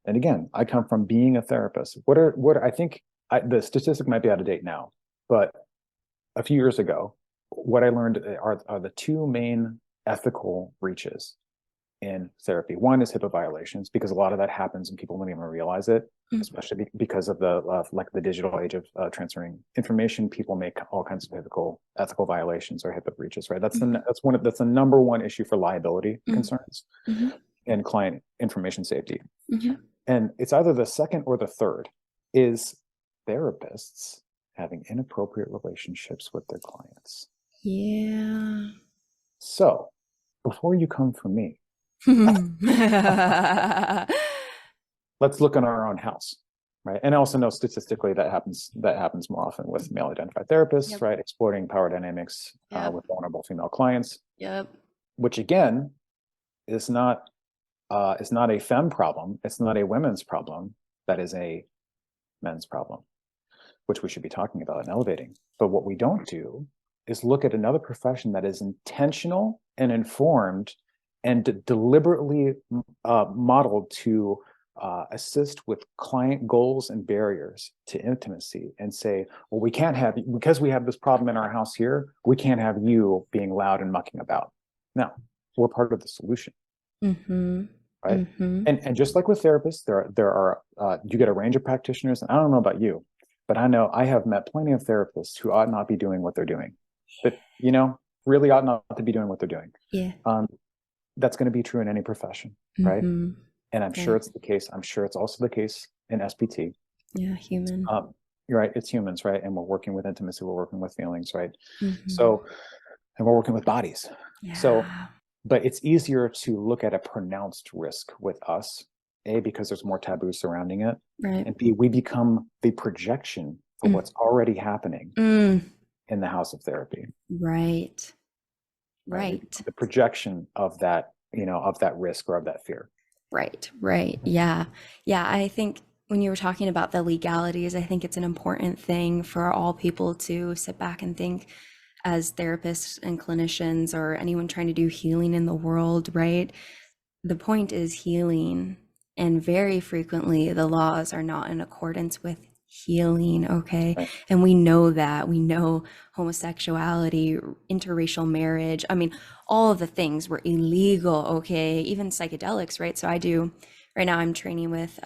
and again, I come from being a therapist. I think the statistic might be out of date now, but a few years ago, what I learned are the two main ethical breaches in therapy. One is HIPAA violations, because a lot of that happens and people don't even realize it, especially because of the digital age of transferring information. People make all kinds of ethical violations or HIPAA breaches, right? That's the number one issue for liability concerns and client information safety. And it's either the second or the third is therapists having inappropriate relationships with their clients. Yeah. So before you come for me, let's look in our own house, right? And I also know statistically that happens more often with male identified therapists, right? Exploiting power dynamics with vulnerable female clients. Which again is not a femme problem. It's not a women's problem. That is a men's problem, which we should be talking about and elevating. But what we don't do is look at another profession that is intentional and informed and deliberately modeled to assist with client goals and barriers to intimacy, and say, well, we can't have, because we have this problem in our house here, we can't have you being loud and mucking about. No, we're part of the solution. Right. And just like with therapists, there are you get a range of practitioners. And I don't know about you, but I know I have met plenty of therapists who ought not be doing what they're doing, but really ought not to be doing what they're doing. That's going to be true in any profession, right? And I'm sure it's the case. I'm sure it's also the case in SPT. Human. You're right. It's humans, right? And we're working with intimacy. We're working with feelings, right? So, and we're working with bodies. So, but it's easier to look at a pronounced risk with us, A, because there's more taboo surrounding it, and B, we become the projection for what's already happening in the house of therapy. Right. The projection of that, of that risk or of that fear. Right. Yeah. I think when you were talking about the legalities, I think it's an important thing for all people to sit back and think, as therapists and clinicians or anyone trying to do healing in the world, right? The point is healing. And very frequently the laws are not in accordance with healing, okay? Right. And we know that. We know homosexuality, interracial marriage, all of the things were illegal, okay? Even psychedelics, right? So right now I'm training with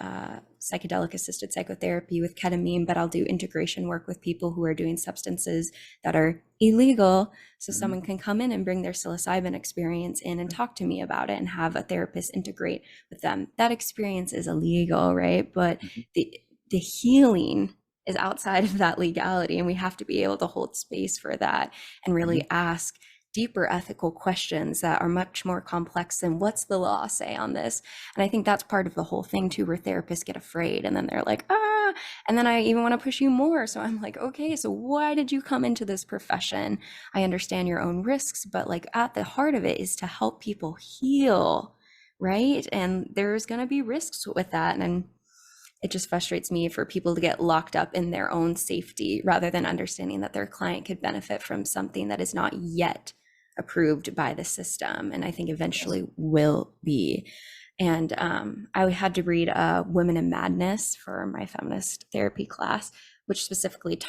psychedelic assisted psychotherapy with ketamine, but I'll do integration work with people who are doing substances that are illegal. So someone can come in and bring their psilocybin experience in and talk to me about it and have a therapist integrate with them. That experience is illegal, right? But the healing is outside of that legality, and we have to be able to hold space for that and really ask deeper ethical questions that are much more complex than what's the law say on this. And I think that's part of the whole thing too, where therapists get afraid and then they're like, and then I even want to push you more. So I'm like, okay, so why did you come into this profession? I understand your own risks, but like at the heart of it is to help people heal, right? And there's going to be risks with that. And it just frustrates me for people to get locked up in their own safety rather than understanding that their client could benefit from something that is not yet approved by the system, and I think eventually will be. And I had to read Women in Madness for my feminist therapy class, which specifically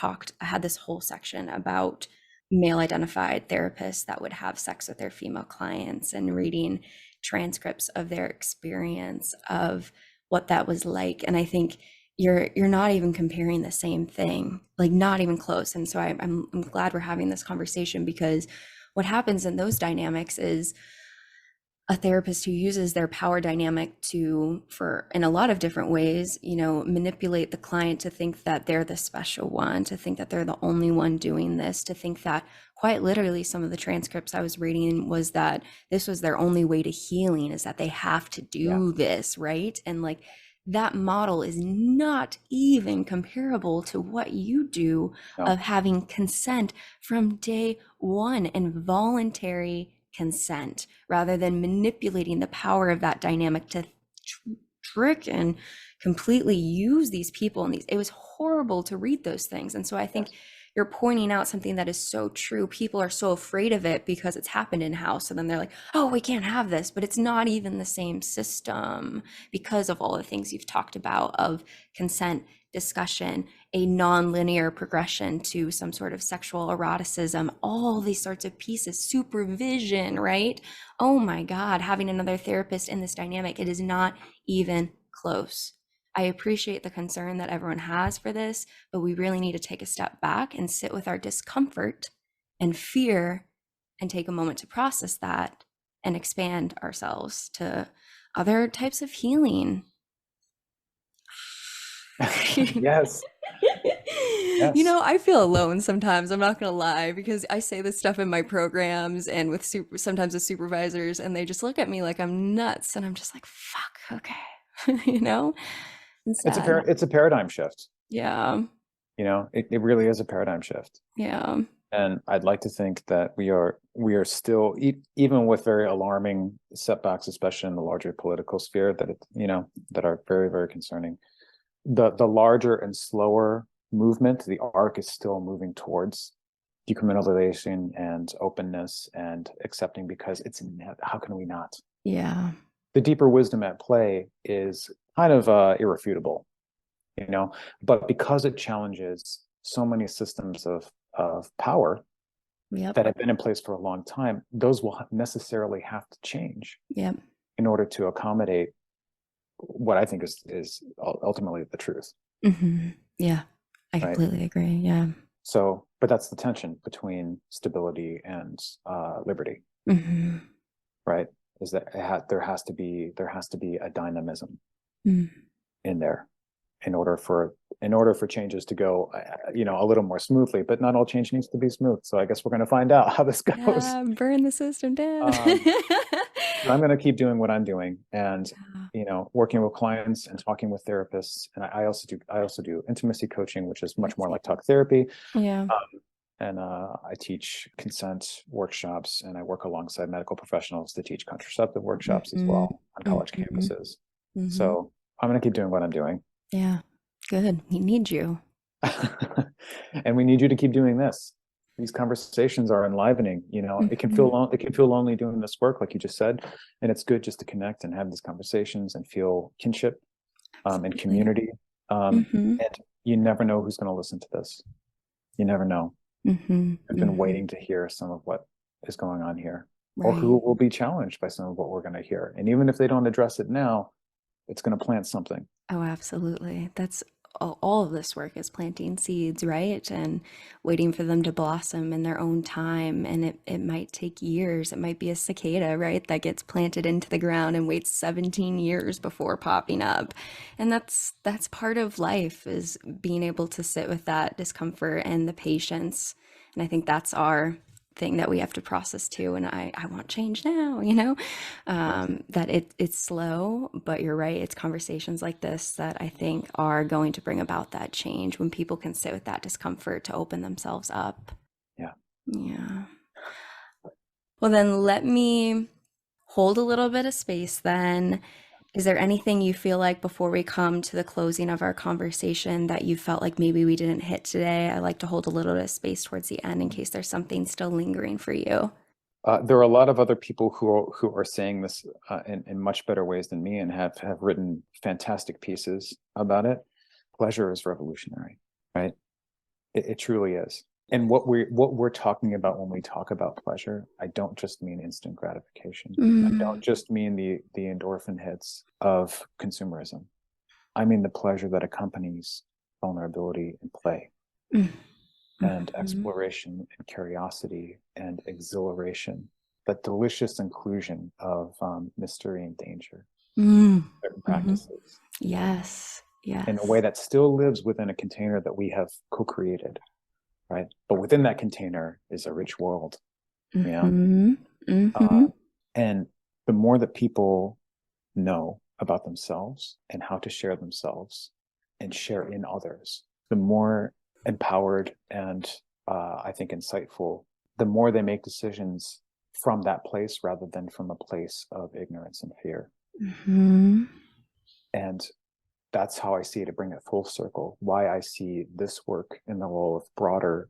had this whole section about male identified therapists that would have sex with their female clients, and reading transcripts of their experience of what that was like. And I think you're not even comparing the same thing, like not even close. And so I'm glad we're having this conversation, because what happens in those dynamics is a therapist who uses their power dynamic for in a lot of different ways, manipulate the client to think that they're the special one, to think that they're the only one doing this, to think that quite literally some of the transcripts I was reading was that this was their only way to healing, is that they have to do this, right? And like that model is not even comparable to what you do of having consent from day one and voluntary consent, rather than manipulating the power of that dynamic to trick and completely use these people. And it was horrible to read those things. And so I think you're pointing out something that is so true. People are so afraid of it because it's happened in house. And then they're like, oh, we can't have this, but it's not even the same system because of all the things you've talked about of consent, discussion, a non-linear progression to some sort of sexual eroticism, all these sorts of pieces, supervision, right? Oh my God, having another therapist in this dynamic, it is not even close. I appreciate the concern that everyone has for this, but we really need to take a step back and sit with our discomfort and fear and take a moment to process that and expand ourselves to other types of healing. Yes. I feel alone sometimes, I'm not gonna lie, because I say this stuff in my programs and with sometimes with supervisors, and they just look at me like I'm nuts, and I'm just like, fuck, okay. It's a paradigm shift. Yeah. It really is a paradigm shift. Yeah. And I'd like to think that we are still, even with very alarming setbacks, especially in the larger political sphere, that are very, very concerning. The larger and slower movement, the arc is still moving towards decriminalization and openness and accepting, because how can we not? Yeah. The deeper wisdom at play is kind of irrefutable, but because it challenges so many systems of power that have been in place for a long time, those will necessarily have to change in order to accommodate what I think is ultimately the truth. Mm-hmm. Yeah, I completely agree. Yeah. So, but that's the tension between stability and liberty, right? Is that there has to be a dynamism in there in order for changes to go a little more smoothly. But not all change needs to be smooth, so I guess we're going to find out how this goes. Burn the system down. I'm going to keep doing what I'm doing, and working with clients and talking with therapists. And I also do intimacy coaching, which is much more like talk therapy. And I teach consent workshops, and I work alongside medical professionals to teach contraceptive workshops as well on college campuses. So I'm going to keep doing what I'm doing. Yeah, good. We need you. And we need you to keep doing this. These conversations are enlivening. It can feel lonely doing this work, like you just said, and it's good just to connect and have these conversations and feel kinship and community. And you never know who's going to listen to this. You never know. I've been waiting to hear some of what is going on here, or who will be challenged by some of what we're going to hear. And even if they don't address it now, it's going to plant something. Oh, absolutely. That's all of this work is planting seeds, right? And waiting for them to blossom in their own time. And it might take years. It might be a cicada, right? That gets planted into the ground and waits 17 years before popping up. And that's part of life, is being able to sit with that discomfort and the patience. And I think that's our thing that we have to process too. And I want change now, that it's slow, but you're right. It's conversations like this that I think are going to bring about that change, when people can sit with that discomfort to open themselves up. Yeah. Well, then let me hold a little bit of space then Is there anything you feel like before we come to the closing of our conversation that you felt like maybe we didn't hit today? I like to hold a little bit of space towards the end in case there's something still lingering for you. There are a lot of other people who are saying this in much better ways than me and have written fantastic pieces about it. Pleasure is revolutionary, right? It truly is. And what we're talking about when we talk about pleasure, I don't just mean instant gratification. I don't just mean the endorphin hits of consumerism. I mean the pleasure that accompanies vulnerability and play. And exploration and curiosity and exhilaration, that delicious inclusion of mystery and danger, certain practices. Yes. Yes. In a way that still lives within a container that we have co-created, right? But within that container is a rich world, you know? And the more that people know about themselves and how to share themselves and share in others, the more empowered and I think insightful, the more they make decisions from that place rather than from a place of ignorance and fear. And that's how I see it, to bring it full circle, why I see this work in the role of broader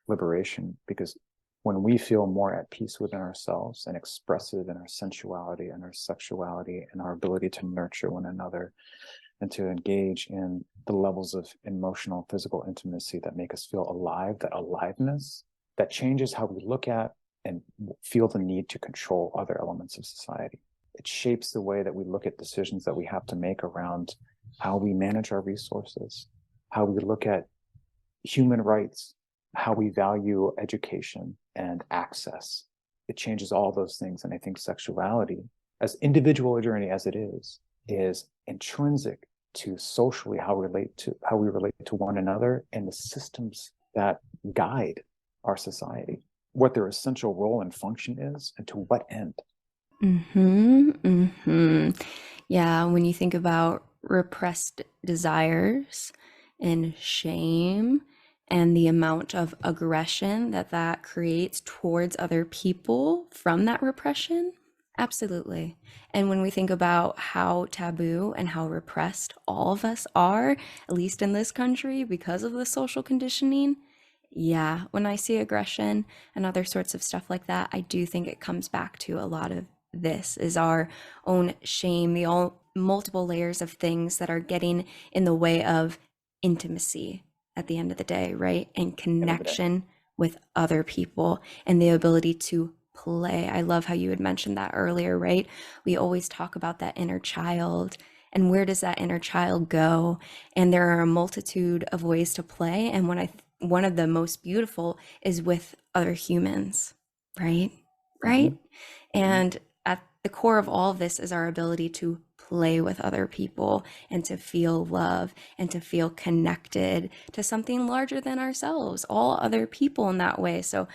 liberation, because when we feel more at peace within ourselves and expressive in our sensuality and our sexuality and our ability to nurture one another and to engage in the levels of emotional, physical intimacy that make us feel alive, that aliveness, that changes how we look at and feel the need to control other elements of society. It shapes the way that we look at decisions that we have to make around how we manage our resources, how we look at human rights, how we value education and access. It changes all those things. And I think sexuality, as individual a journey as it is intrinsic to socially how we relate to one another and the systems that guide our society, what their essential role and function is, and to what end. Yeah, when you think about repressed desires and shame and the amount of aggression that creates towards other people from that repression, absolutely. And when we think about how taboo and how repressed all of us are, at least in this country, because of the social conditioning, yeah, when I see aggression and other sorts of stuff like that, I do think it comes back to a lot of this is our own shame, the multiple layers of things that are getting in the way of intimacy at the end of the day, right? And connection with other people and the ability to play. I love how you had mentioned that earlier, right? We always talk about that inner child and where does that inner child go? And there are a multitude of ways to play. And one of the most beautiful is with other humans, right? Right? And at the core of all of this is our ability to play with other people and to feel love and to feel connected to something larger than ourselves, all other people in that way. So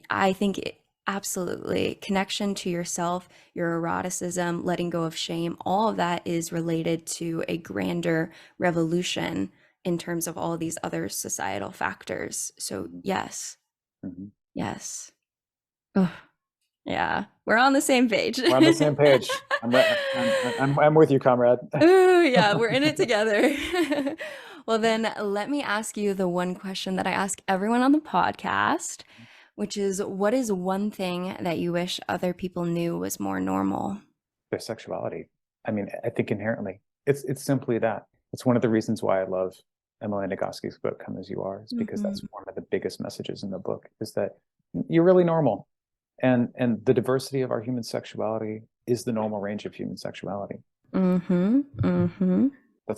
I think absolutely connection to yourself, your eroticism, letting go of shame, all of that is related to a grander revolution in terms of all these other societal factors. So yes, yes. Ugh. Yeah, we're on the same page. We're on the same page. I'm with you, comrade. Ooh, yeah, we're in it together. Well, then let me ask you the one question that I ask everyone on the podcast, which is, what is one thing that you wish other people knew was more normal? Their sexuality. I mean, I think inherently, it's simply that. It's one of the reasons why I love Emily Nagoski's book, Come As You Are, is because that's one of the biggest messages in the book, is that you're really normal. And the diversity of our human sexuality is the normal range of human sexuality. That's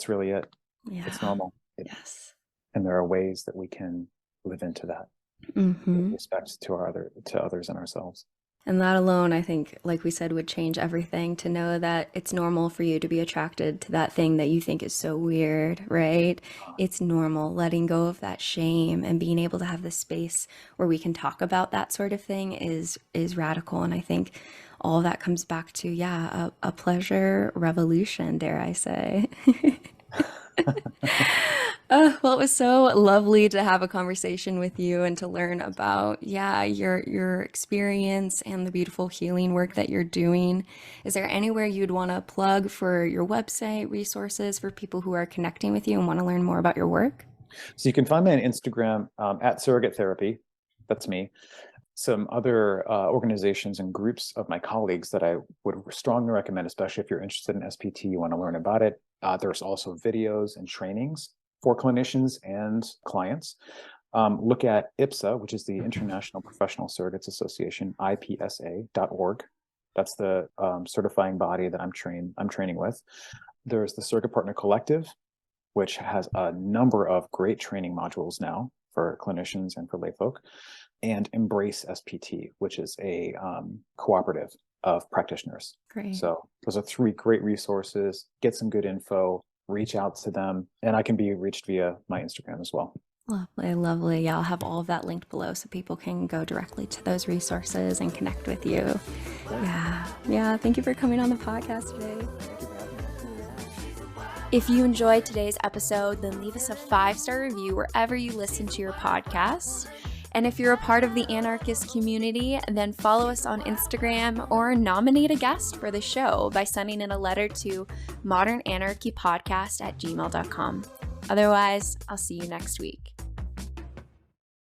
really it. Yeah. It's normal. Yes. And there are ways that we can live into that with respect to others and ourselves. And that alone, I think, like we said, would change everything, to know that it's normal for you to be attracted to that thing that you think is so weird, right? It's normal. Letting go of that shame and being able to have the space where we can talk about that sort of thing is radical. And I think all of that comes back to, yeah, a pleasure revolution, dare I say. Well, it was so lovely to have a conversation with you and to learn about, yeah, your experience and the beautiful healing work that you're doing. Is there anywhere you'd want to plug for your website, resources for people who are connecting with you and want to learn more about your work? So you can find me on Instagram at Surrogate Therapy. That's me. Some other organizations and groups of my colleagues that I would strongly recommend, especially if you're interested in SPT, you want to learn about it. There's also videos and trainings for clinicians and clients. Look at IPSA, which is the International Professional Surrogates Association, IPSA.org. That's the certifying body that I'm training with. There's the Surrogate Partner Collective, which has a number of great training modules now for clinicians and for layfolk, and Embrace SPT, which is a cooperative of practitioners. Great. So those are 3 great resources. Get some good info, reach out to them, and I can be reached via my Instagram as well. Lovely, lovely. Yeah, I'll have all of that linked below so people can go directly to those resources and connect with you. Yeah. Thank you for coming on the podcast today. If you enjoyed today's episode, then leave us a 5-star review wherever you listen to your podcast. And if you're a part of the anarchist community, then follow us on Instagram or nominate a guest for the show by sending in a letter to modernanarchypodcast@gmail.com. Otherwise, I'll see you next week.